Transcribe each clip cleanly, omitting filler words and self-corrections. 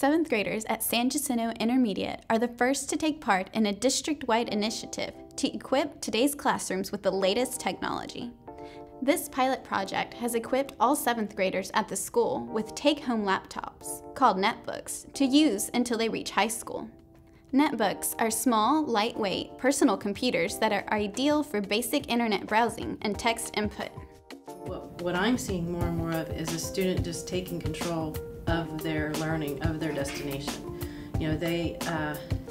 Seventh graders at San Jacinto Intermediate are the first to take part in a district-wide initiative to equip today's classrooms with the latest technology. This pilot project has equipped all seventh graders at the school with take-home laptops, called Netbooks, to use until they reach high school. Netbooks are small, lightweight, personal computers that are ideal for basic internet browsing and text input. What I'm seeing more and more of is a student just taking control of their learning, of their destination. You know, they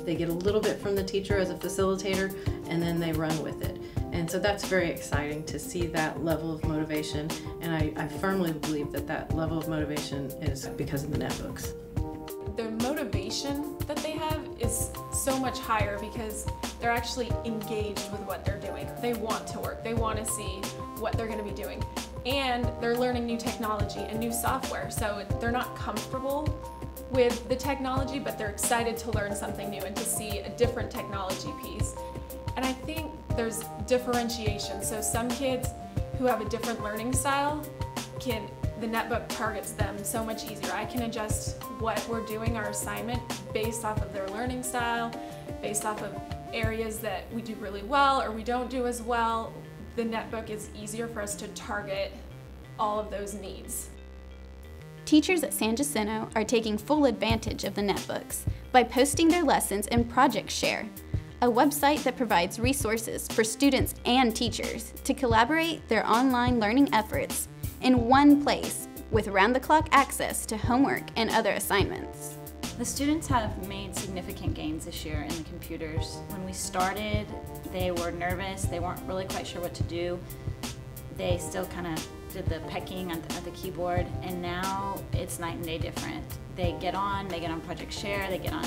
get a little bit from the teacher as a facilitator, and then they run with it. And so that's very exciting to see that level of motivation, and I firmly believe that that level of motivation is because of the netbooks. The motivation that they have is so much higher because they're actually engaged with what they're doing. They want to work, they want to see what they're going to be doing. And they're learning new technology and new software, so they're not comfortable with the technology, but they're excited to learn something new and to see a different technology piece. And I think there's differentiation, so some kids who have a different learning style the netbook targets them so much easier. I can adjust what we're doing, our assignment, based off of their learning style, based off of areas that we do really well or we don't do as well. The netbook is easier for us to target all of those needs. Teachers at San Jacinto are taking full advantage of the netbooks by posting their lessons in Project Share, a website that provides resources for students and teachers to collaborate their online learning efforts in one place with round-the-clock access to homework and other assignments. The students have made significant gains this year in the computers. When we started, they were nervous, they weren't really quite sure what to do. They still kind of did the pecking at the keyboard, and now it's night and day different. They get on Project Share, they get on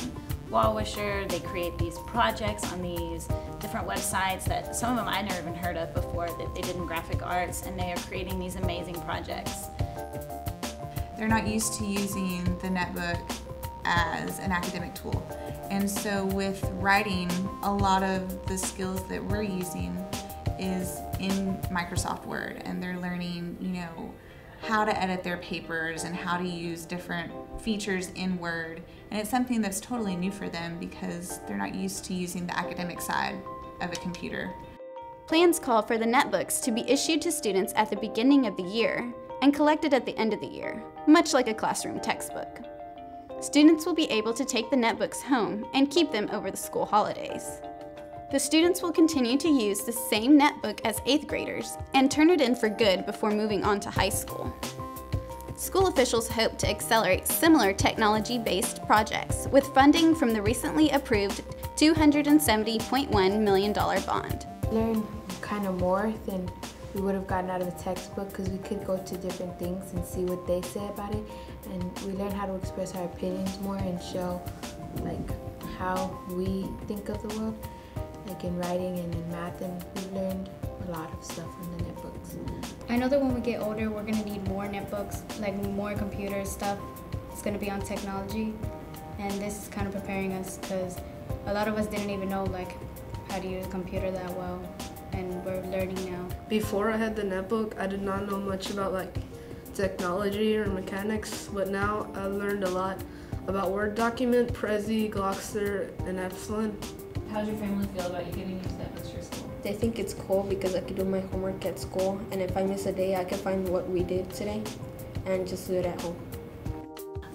Wall Wisher, they create these projects on these different websites that some of them I never even heard of before that they did in graphic arts, and they are creating these amazing projects. They're not used to using the netbook as an academic tool. And so with writing, a lot of the skills that we're using is in Microsoft Word, and they're learning, you know, how to edit their papers and how to use different features in Word. And it's something that's totally new for them because they're not used to using the academic side of a computer. Plans call for the netbooks to be issued to students at the beginning of the year and collected at the end of the year, much like a classroom textbook. Students will be able to take the netbooks home and keep them over the school holidays. The students will continue to use the same netbook as 8th graders and turn it in for good before moving on to high school. School officials hope to accelerate similar technology-based projects with funding from the recently approved $270.1 million bond. Learn kind of more than we would have gotten out of a textbook because we could go to different things and see what they say about it, and we learn how to express our opinions more and show like how we think of the world, like in writing and in math, and we learned a lot of stuff from the netbooks. I know that when we get older we're going to need more netbooks, like more computer stuff. It's going to be on technology, and this is kind of preparing us because a lot of us didn't even know like how to use a computer that well, and we're learning now. Before I had the netbook, I did not know much about like technology or mechanics, but now I learned a lot about Word document, Prezi, Glockster, and Epsilon. How does your family feel about you getting into netbooks for school? They think it's cool because I can do my homework at school, and if I miss a day, I can find what we did today and just do it at home.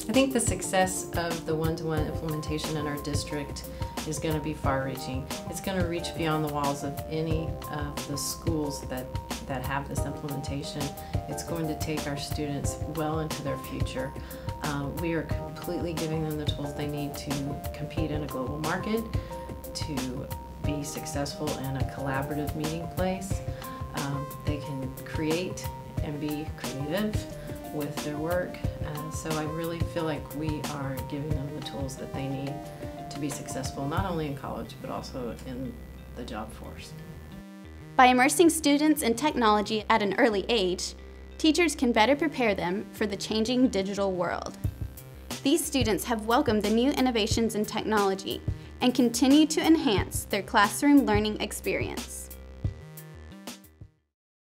I think the success of the one-to-one implementation in our district is going to be far-reaching. It's going to reach beyond the walls of any of the schools that have this implementation. It's going to take our students well into their future. We are completely giving them the tools they need to compete in a global market, to be successful in a collaborative meeting place. They can create and be creative with their work. So I really feel like we are giving them the tools that they need to be successful, not only in college, but also in the job force. By immersing students in technology at an early age, teachers can better prepare them for the changing digital world. These students have welcomed the new innovations in technology and continue to enhance their classroom learning experience.